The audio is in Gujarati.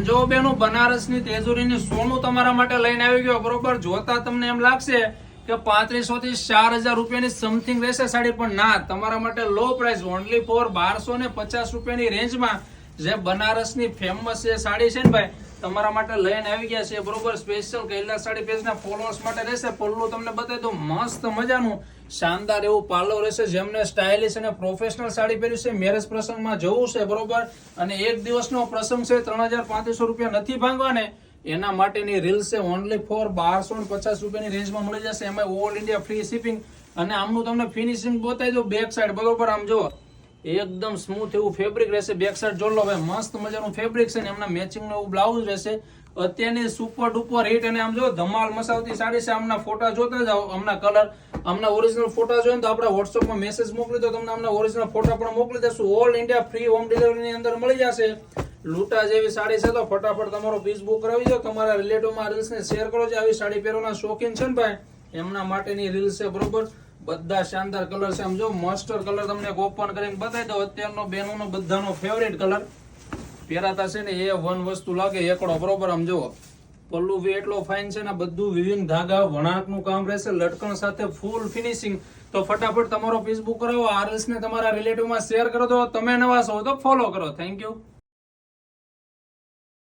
જો બેનો બનારસની તેજુરીની સોનું તમારા માટે લઈને આવી ગયો બરોબર. જોતા તમને એમ લાગશે કે 3500 થી 4000 રૂપિયાની સમથિંગ રહેશે સાડી, પણ ના, તમારા માટે લો પ્રાઇસ ઓનલી ફોર 1250 રૂપિયાની રેન્જમાં જે બનારસની ફેમસ છે સાડી છે ને ભાઈ, તમારા માટે લઈને આવી ગયા છે બરોબર. સ્પેશિયલ કૈલાસ સાડી પેજના ફોલોઅર્સ માટે રહેશે. પલ્લું તમને બતાવી દો, મસ્ત મજાનું શાનદાર એવું પાર્લર રહેશે. જેમને સ્ટાઇલિશ અને પ્રોફેશનલ સાડી પહેર્યું છે, મેરેજ પ્રસંગમાં જવું છે બરોબર, અને એક દિવસનો પ્રસંગ છે, 3500 રૂપિયા નથી ભાંગવાને, એના માટેની રીલ છે. ઓનલી ફોર 1250 રૂપિયાની રેન્જમાં મળી જશે. એમાં ઓલ ઇન્ડિયા ફ્રી શિપિંગ. અને આમનું તમને ફિનિશિંગ બતાવી દો બેક સાઈડ બરોબર. આમ જો એકદમ સ્મૂથ એવું ફેબ્રિક રહેશે. બેક સાઈડ જોડલો ભાઈ, મસ્ત મજાનું ફેબ્રિક છે ને એમના મેચિંગ નું એવું બ્લાઉઝ રહેશે. અત્યારની સુપર ડુપર હિટ અને આમ જો ધમાલ મસાવતી સાડી છે. આમના ફોટા જોતા જાઓ, આમના કલર, આમના ઓરિજિનલ ફોટા જોઈએ તો આપણે વોટ્સઅપમાં મેસેજ મોકલી દો, તમને આમના ઓરિજિનલ ફોટા પણ મોકલી દેશું. ઓલ ઇન્ડિયા ફ્રી હોમ ડિલિવરીની અંદર મળી જશે. લૂંટા જેવી સાડી છે તો ફટાફટ તમારો પીસ બુક કરાવી દો. તમારા રિલેટિવમાં રીલ્સને શેર કરો. જે આવી સાડી પહેરવાના શોખીન છે ને ભાઈ, એમના માટેની રીલ્સ છે બરોબર. બધા શાનદાર કલર છે. આમ જો મસ્ટર્ડ કલર તમને ઓપન કરીને બતાવી દો. અત્યારનો બેનોનો બધાનો ફેવરેટ કલર પહેરાતા છે ને એ વન વસ્તુ લાગે એકડો બરોબર. આમ જુઓ પલ્લુ બી એટલો ફાઇન છે ને, બધું વિવિંગ ધાગા વણાટનું કામ રહેશે, લટકણ સાથે ફૂલ ફિનિશિંગ. તો ફટાફટ તમારો પીસ બુક કરાવો. આ રીલ્સને તમારા રિલેટિવમાં શેર કરો. તો તમે નવા છો તો ફોલો કરો. Thank you.